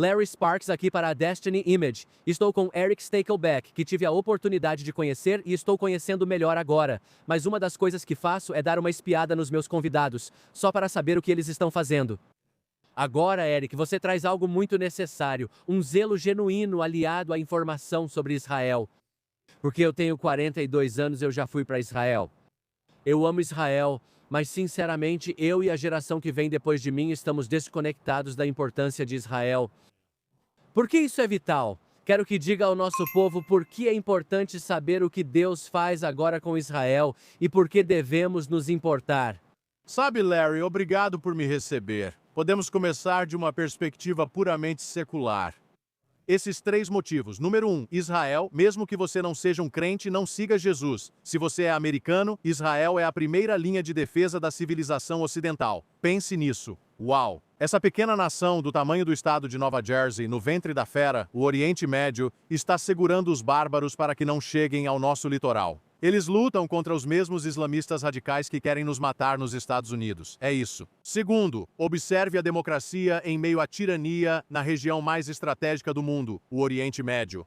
Larry Sparks aqui para a Destiny Image. Estou com Eric Stakelbeck, que tive a oportunidade de conhecer e estou conhecendo melhor agora. Mas uma das coisas que faço é dar uma espiada nos meus convidados, só para saber o que eles estão fazendo. Agora, Eric, você traz algo muito necessário, um zelo genuíno aliado à informação sobre Israel. Porque eu tenho 42 anos e eu já fui para Israel. Eu amo Israel, mas sinceramente eu e a geração que vem depois de mim estamos desconectados da importância de Israel. Por que isso é vital? Quero que diga ao nosso povo por que é importante saber o que Deus faz agora com Israel e por que devemos nos importar. Sabe, Larry, obrigado por me receber. Podemos começar de uma perspectiva puramente secular. Esses 3 motivos. Número 1, Israel, mesmo que você não seja um crente, não siga Jesus. Se você é americano, Israel é a primeira linha de defesa da civilização ocidental. Pense nisso. Uau! Essa pequena nação do tamanho do estado de Nova Jersey, no ventre da fera, o Oriente Médio, está segurando os bárbaros para que não cheguem ao nosso litoral. Eles lutam contra os mesmos islamistas radicais que querem nos matar nos Estados Unidos. É isso. Segundo, observe a democracia em meio à tirania na região mais estratégica do mundo, o Oriente Médio.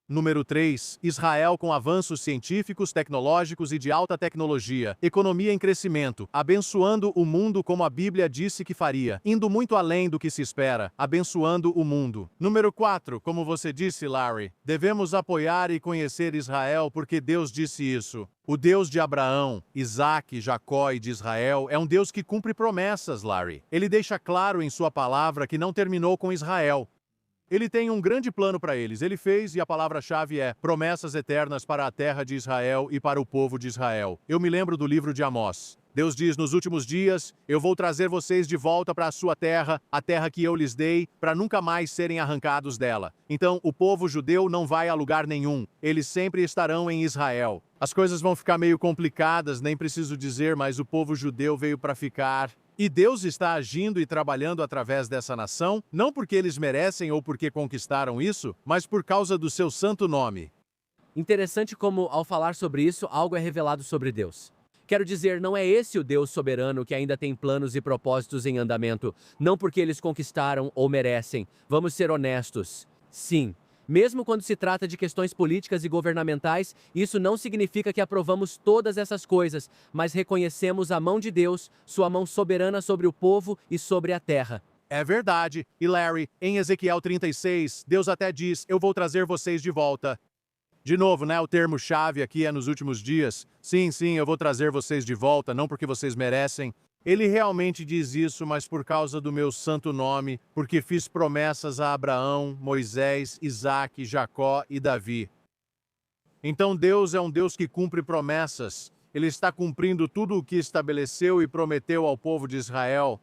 Número 3. Israel com avanços científicos, tecnológicos e de alta tecnologia. Economia em crescimento, abençoando o mundo como a Bíblia disse que faria, indo muito além do que se espera, abençoando o mundo. Número 4. Como você disse, Larry, devemos apoiar e conhecer Israel porque Deus disse isso. O Deus de Abraão, Isaque, Jacó e de Israel é um Deus que cumpre promessas, Larry. Ele deixa claro em sua palavra que não terminou com Israel. Ele tem um grande plano para eles. Ele fez, e a palavra-chave é promessas eternas para a terra de Israel e para o povo de Israel. Eu me lembro do livro de Amós. Deus diz, nos últimos dias, eu vou trazer vocês de volta para a sua terra, a terra que eu lhes dei, para nunca mais serem arrancados dela. Então, o povo judeu não vai a lugar nenhum. Eles sempre estarão em Israel. As coisas vão ficar meio complicadas, nem preciso dizer, mas o povo judeu veio para ficar. E Deus está agindo e trabalhando através dessa nação, não porque eles merecem ou porque conquistaram isso, mas por causa do seu santo nome. Interessante como, ao falar sobre isso, algo é revelado sobre Deus. Quero dizer, não é esse o Deus soberano que ainda tem planos e propósitos em andamento, não porque eles conquistaram ou merecem. Vamos ser honestos. Sim. Mesmo quando se trata de questões políticas e governamentais, isso não significa que aprovamos todas essas coisas, mas reconhecemos a mão de Deus, sua mão soberana sobre o povo e sobre a terra. É verdade. E Larry, em Ezequiel 36, Deus até diz, eu vou trazer vocês de volta. De novo, né, o termo-chave aqui é nos últimos dias. Sim, eu vou trazer vocês de volta, não porque vocês merecem. Ele realmente diz isso, mas por causa do meu santo nome, porque fiz promessas a Abraão, Moisés, Isaque, Jacó e Davi. Então Deus é um Deus que cumpre promessas. Ele está cumprindo tudo o que estabeleceu e prometeu ao povo de Israel.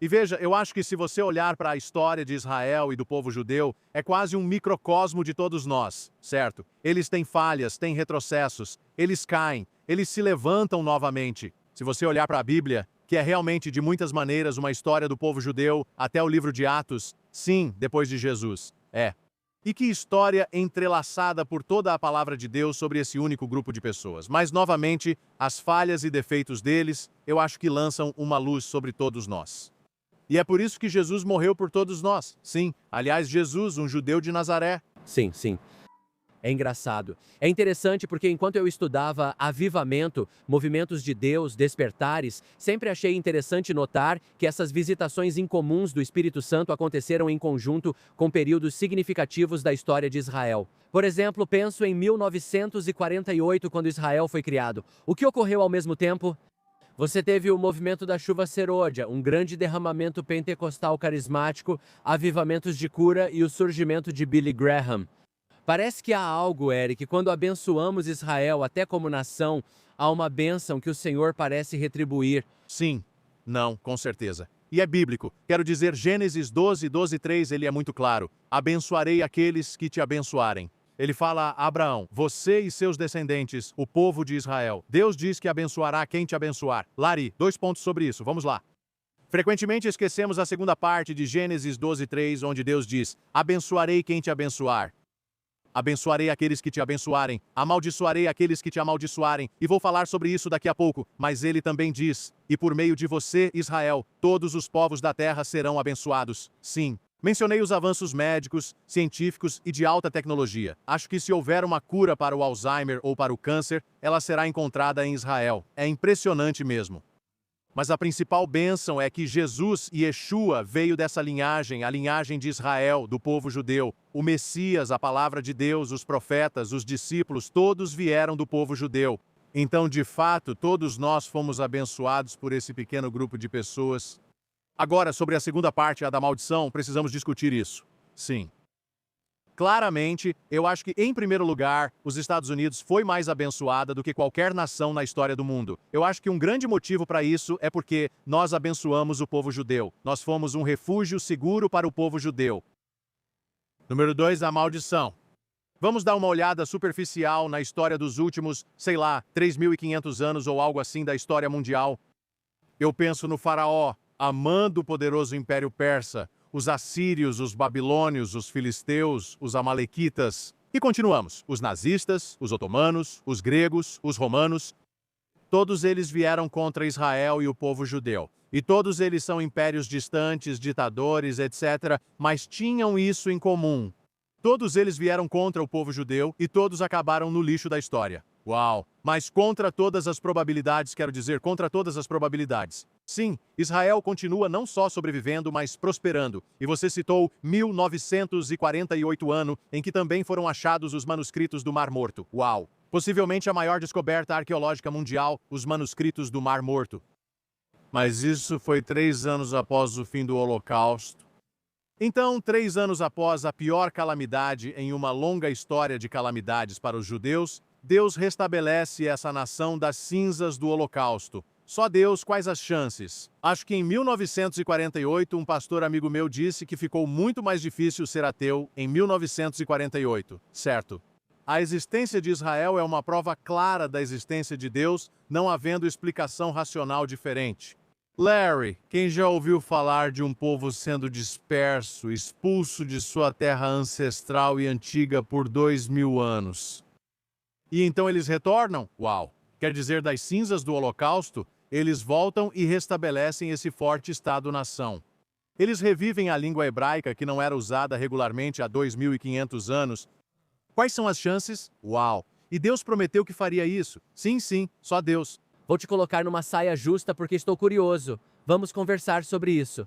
E veja, eu acho que se você olhar para a história de Israel e do povo judeu, é quase um microcosmo de todos nós, certo? Eles têm falhas, têm retrocessos, eles caem, eles se levantam novamente. Se você olhar para a Bíblia, que é realmente de muitas maneiras uma história do povo judeu, até o livro de Atos, sim, depois de Jesus, é. E que história entrelaçada por toda a palavra de Deus sobre esse único grupo de pessoas. Mas, novamente, as falhas e defeitos deles, eu acho que lançam uma luz sobre todos nós. E é por isso que Jesus morreu por todos nós. Sim, aliás, Jesus, um judeu de Nazaré. Sim. É engraçado. É interessante porque enquanto eu estudava avivamento, movimentos de Deus, despertares, sempre achei interessante notar que essas visitações incomuns do Espírito Santo aconteceram em conjunto com períodos significativos da história de Israel. Por exemplo, penso em 1948, quando Israel foi criado. O que ocorreu ao mesmo tempo? Você teve o movimento da chuva serôdia, um grande derramamento pentecostal carismático, avivamentos de cura e o surgimento de Billy Graham. Parece que há algo, Eric, quando abençoamos Israel até como nação, há uma bênção que o Senhor parece retribuir. Sim, não, com certeza. E é bíblico. Quero dizer, Gênesis 12:3, ele é muito claro. Abençoarei aqueles que te abençoarem. Ele fala a Abraão, você e seus descendentes, o povo de Israel. Deus diz que abençoará quem te abençoar. Lari, 2 pontos sobre isso, vamos lá. Frequentemente esquecemos a segunda parte de Gênesis 12:3, onde Deus diz, abençoarei quem te abençoar. Abençoarei aqueles que te abençoarem, amaldiçoarei aqueles que te amaldiçoarem, e vou falar sobre isso daqui a pouco, mas ele também diz, e por meio de você, Israel, todos os povos da terra serão abençoados. Sim, Mencionei os avanços médicos, científicos e de alta tecnologia. Acho que se houver uma cura para o Alzheimer ou para o câncer, ela será encontrada em Israel. É impressionante mesmo. Mas a principal bênção é que Jesus e Yeshua veio dessa linhagem, a linhagem de Israel, do povo judeu. O Messias, a palavra de Deus, os profetas, os discípulos, todos vieram do povo judeu. Então, de fato, todos nós fomos abençoados por esse pequeno grupo de pessoas. Agora, sobre a segunda parte, a da maldição, precisamos discutir isso. Sim. Claramente, eu acho que, em primeiro lugar, os Estados Unidos foi mais abençoada do que qualquer nação na história do mundo. Eu acho que um grande motivo para isso é porque nós abençoamos o povo judeu. Nós fomos um refúgio seguro para o povo judeu. Número 2, a maldição. Vamos dar uma olhada superficial na história dos últimos, 3.500 anos ou algo assim da história mundial. Eu penso no faraó, amando o poderoso Império Persa, os assírios, os babilônios, os filisteus, os amalequitas. E continuamos. Os nazistas, os otomanos, os gregos, os romanos. Todos eles vieram contra Israel e o povo judeu. E todos eles são impérios distantes, ditadores, etc., mas tinham isso em comum. Todos eles vieram contra o povo judeu e todos acabaram no lixo da história. Uau! Mas contra todas as probabilidades, quero dizer, contra todas as probabilidades. Sim, Israel continua não só sobrevivendo, mas prosperando. E você citou 1948 ano, em que também foram achados os manuscritos do Mar Morto. Uau! Possivelmente a maior descoberta arqueológica mundial, os manuscritos do Mar Morto. Mas isso foi 3 anos após o fim do Holocausto. Então, 3 anos após a pior calamidade em uma longa história de calamidades para os judeus, Deus restabelece essa nação das cinzas do Holocausto. Só Deus, quais as chances? Acho que em 1948, um pastor amigo meu disse que ficou muito mais difícil ser ateu em 1948, certo? A existência de Israel é uma prova clara da existência de Deus, não havendo explicação racional diferente. Larry, quem já ouviu falar de um povo sendo disperso, expulso de sua terra ancestral e antiga por 2000 anos? E então eles retornam? Uau! Quer dizer, das cinzas do Holocausto, eles voltam e restabelecem esse forte Estado-nação. Eles revivem a língua hebraica que não era usada regularmente há 2.500 anos. Quais são as chances? Uau! E Deus prometeu que faria isso. Sim, só Deus. Vou te colocar numa saia justa porque estou curioso. Vamos conversar sobre isso.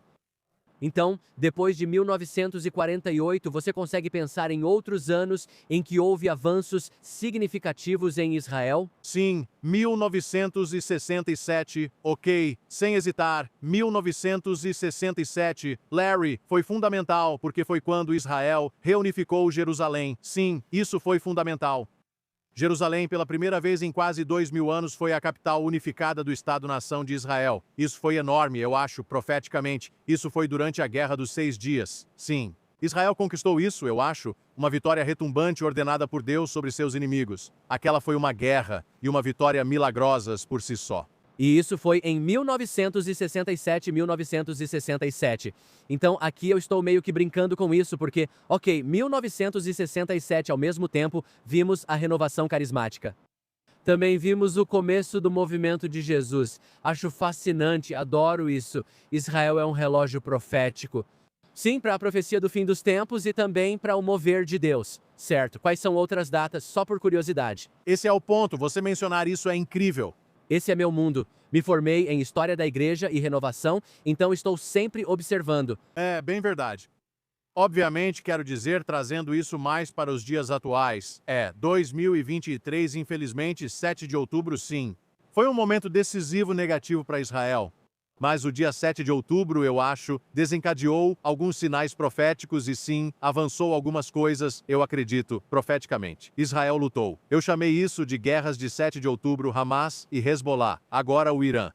Então, depois de 1948, você consegue pensar em outros anos em que houve avanços significativos em Israel? Sim, 1967, ok, sem hesitar, 1967, Larry, foi fundamental porque foi quando Israel reunificou Jerusalém. Sim, isso foi fundamental. Jerusalém, pela primeira vez em quase 2000 anos, foi a capital unificada do Estado-nação de Israel. Isso foi enorme, eu acho, profeticamente. Isso foi durante a Guerra dos 6 Dias. Sim. Israel conquistou isso, eu acho, uma vitória retumbante ordenada por Deus sobre seus inimigos. Aquela foi uma guerra e uma vitória milagrosas por si só. E isso foi em 1967. Então, aqui eu estou meio que brincando com isso, porque, ok, 1967 ao mesmo tempo, vimos a renovação carismática. Também vimos o começo do movimento de Jesus. Acho fascinante, adoro isso. Israel é um relógio profético. Sim, para a profecia do fim dos tempos e também para o mover de Deus. Certo, quais são outras datas, só por curiosidade? Esse é o ponto, você mencionar isso é incrível. Esse é meu mundo. Me formei em História da Igreja e Renovação, então estou sempre observando. É, bem verdade. Obviamente, quero dizer, trazendo isso mais para os dias atuais. 2023, infelizmente, 7 de outubro, sim. Foi um momento decisivo negativo para Israel. Mas o dia 7 de outubro, eu acho, desencadeou alguns sinais proféticos e sim, avançou algumas coisas, eu acredito, profeticamente. Israel lutou. Eu chamei isso de guerras de 7 de outubro, Hamas e Hezbollah, agora o Irã.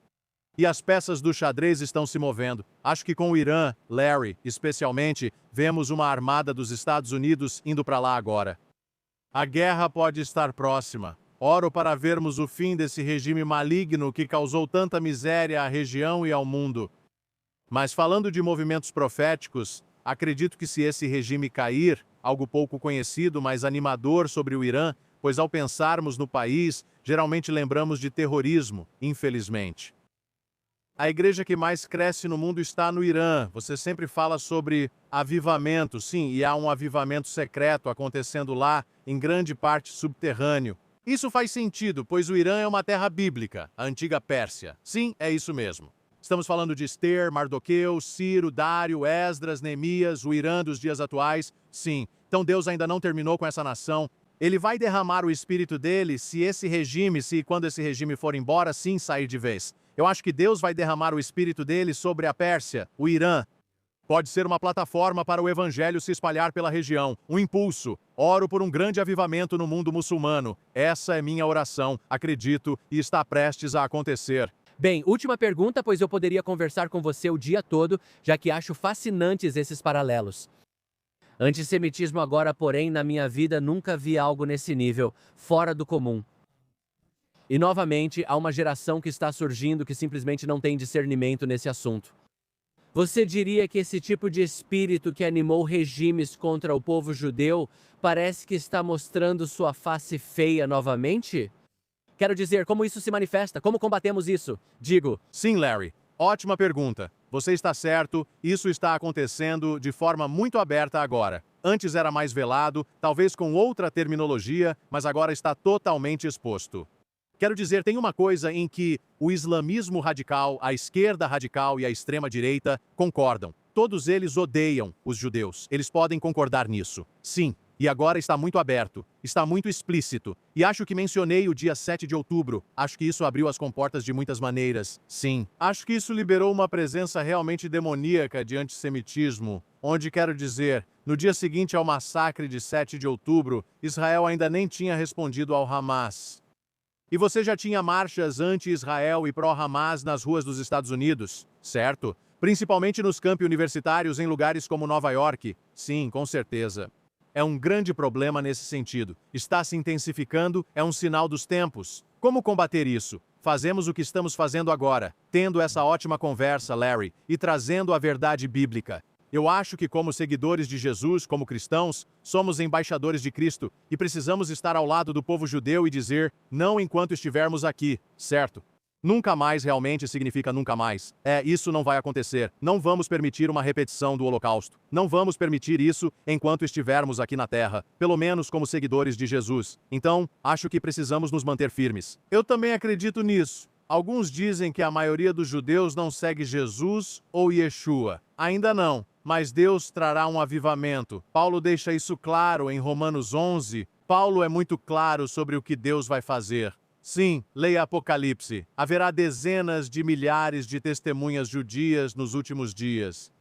E as peças do xadrez estão se movendo. Acho que com o Irã, Larry, especialmente, vemos uma armada dos Estados Unidos indo para lá agora. A guerra pode estar próxima. Oro para vermos o fim desse regime maligno que causou tanta miséria à região e ao mundo. Mas falando de movimentos proféticos, acredito que se esse regime cair, algo pouco conhecido, mas animador sobre o Irã, pois ao pensarmos no país, geralmente lembramos de terrorismo, infelizmente. A igreja que mais cresce no mundo está no Irã. Você sempre fala sobre avivamento, sim, e há um avivamento secreto acontecendo lá, em grande parte subterrâneo. Isso faz sentido, pois o Irã é uma terra bíblica, a antiga Pérsia. Sim, é isso mesmo. Estamos falando de Ester, Mardoqueu, Ciro, Dário, Esdras, Neemias, o Irã dos dias atuais. Sim, então Deus ainda não terminou com essa nação. Ele vai derramar o espírito dele se quando esse regime for embora, sim, sair de vez. Eu acho que Deus vai derramar o espírito dele sobre a Pérsia, o Irã. Pode ser uma plataforma para o evangelho se espalhar pela região, um impulso. Oro por um grande avivamento no mundo muçulmano. Essa é minha oração, acredito, e está prestes a acontecer. Bem, última pergunta, pois eu poderia conversar com você o dia todo, já que acho fascinantes esses paralelos. Antissemitismo agora, porém, na minha vida nunca vi algo nesse nível, fora do comum. E novamente, há uma geração que está surgindo que simplesmente não tem discernimento nesse assunto. Você diria que esse tipo de espírito que animou regimes contra o povo judeu parece que está mostrando sua face feia novamente? Quero dizer, como isso se manifesta? Como combatemos isso? Digo. Sim, Larry. Ótima pergunta. Você está certo, isso está acontecendo de forma muito aberta agora. Antes era mais velado, talvez com outra terminologia, mas agora está totalmente exposto. Quero dizer, tem uma coisa em que o islamismo radical, a esquerda radical e a extrema-direita concordam. Todos eles odeiam os judeus. Eles podem concordar nisso. Sim. E agora está muito aberto, está muito explícito. E acho que mencionei o dia 7 de outubro. Acho que isso abriu as comportas de muitas maneiras. Sim. Acho que isso liberou uma presença realmente demoníaca de antissemitismo. Onde, quero dizer, no dia seguinte ao massacre de 7 de outubro, Israel ainda nem tinha respondido ao Hamas. E você já tinha marchas anti-Israel e pró-Hamas nas ruas dos Estados Unidos, certo? Principalmente nos campi universitários em lugares como Nova York. Sim, com certeza. É um grande problema nesse sentido. Está se intensificando, é um sinal dos tempos. Como combater isso? Fazemos o que estamos fazendo agora, tendo essa ótima conversa, Larry, e trazendo a verdade bíblica. Eu acho que, como seguidores de Jesus, como cristãos, somos embaixadores de Cristo e precisamos estar ao lado do povo judeu e dizer não enquanto estivermos aqui, certo? Nunca mais realmente significa nunca mais. Isso não vai acontecer. Não vamos permitir uma repetição do Holocausto. Não vamos permitir isso enquanto estivermos aqui na Terra, pelo menos como seguidores de Jesus. Então, acho que precisamos nos manter firmes. Eu também acredito nisso. Alguns dizem que a maioria dos judeus não segue Jesus ou Yeshua. Ainda não, mas Deus trará um avivamento. Paulo deixa isso claro em Romanos 11. Paulo é muito claro sobre o que Deus vai fazer. Sim, leia Apocalipse. Haverá dezenas de milhares de testemunhas judias nos últimos dias.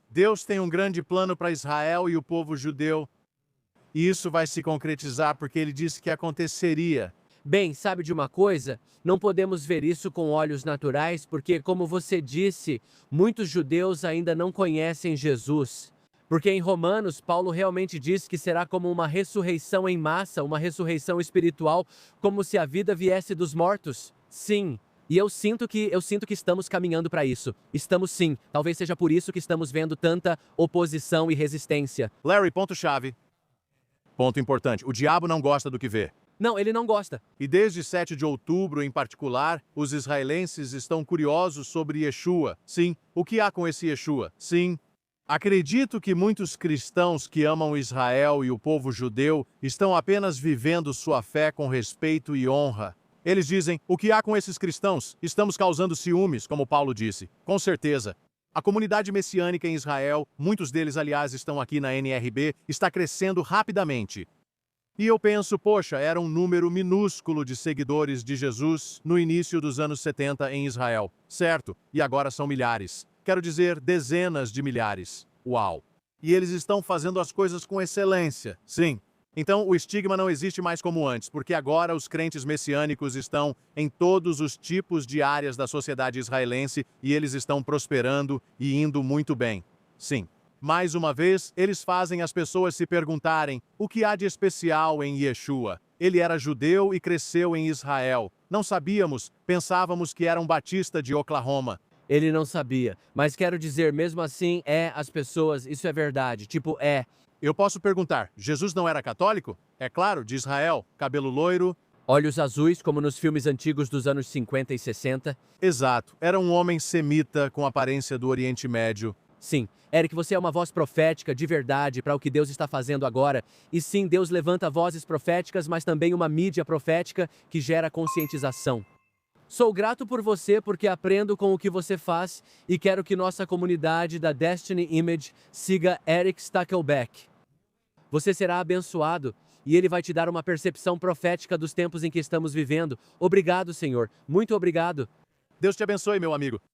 Deus tem um grande plano para Israel e o povo judeu. E isso vai se concretizar porque ele disse que aconteceria. Bem, sabe de uma coisa? Não podemos ver isso com olhos naturais porque, como você disse, muitos judeus ainda não conhecem Jesus. Porque em Romanos, Paulo realmente diz que será como uma ressurreição em massa, uma ressurreição espiritual, como se a vida viesse dos mortos. Sim. E eu sinto que estamos caminhando para isso. Estamos sim. Talvez seja por isso que estamos vendo tanta oposição e resistência. Larry, ponto-chave. Ponto importante. O diabo não gosta do que vê. Não, ele não gosta. E desde 7 de outubro, em particular, os israelenses estão curiosos sobre Yeshua. Sim. O que há com esse Yeshua? Sim. Acredito que muitos cristãos que amam Israel e o povo judeu estão apenas vivendo sua fé com respeito e honra. Eles dizem, o que há com esses cristãos? Estamos causando ciúmes, como Paulo disse. Com certeza. A comunidade messiânica em Israel, muitos deles, aliás, estão aqui na NRB, está crescendo rapidamente. E eu penso, poxa, era um número minúsculo de seguidores de Jesus no início dos anos 70 em Israel. Certo, e agora são milhares. Quero dizer, dezenas de milhares. Uau! E eles estão fazendo as coisas com excelência. Sim. Então, o estigma não existe mais como antes, porque agora os crentes messiânicos estão em todos os tipos de áreas da sociedade israelense e eles estão prosperando e indo muito bem. Sim. Mais uma vez, eles fazem as pessoas se perguntarem o que há de especial em Yeshua. Ele era judeu e cresceu em Israel. Não sabíamos, pensávamos que era um batista de Oklahoma. Ele não sabia, mas quero dizer, mesmo assim, as pessoas, isso é verdade, tipo, Eu posso perguntar, Jesus não era católico? É claro, de Israel, cabelo loiro. Olhos azuis, como nos filmes antigos dos anos 50 e 60. Exato, era um homem semita com aparência do Oriente Médio. Sim, Eric, você é uma voz profética de verdade para o que Deus está fazendo agora. E sim, Deus levanta vozes proféticas, mas também uma mídia profética que gera conscientização. Sou grato por você porque aprendo com o que você faz e quero que nossa comunidade da Destiny Image siga Eric Stakelbeck. Você será abençoado e ele vai te dar uma percepção profética dos tempos em que estamos vivendo. Obrigado, Senhor. Muito obrigado. Deus te abençoe, meu amigo.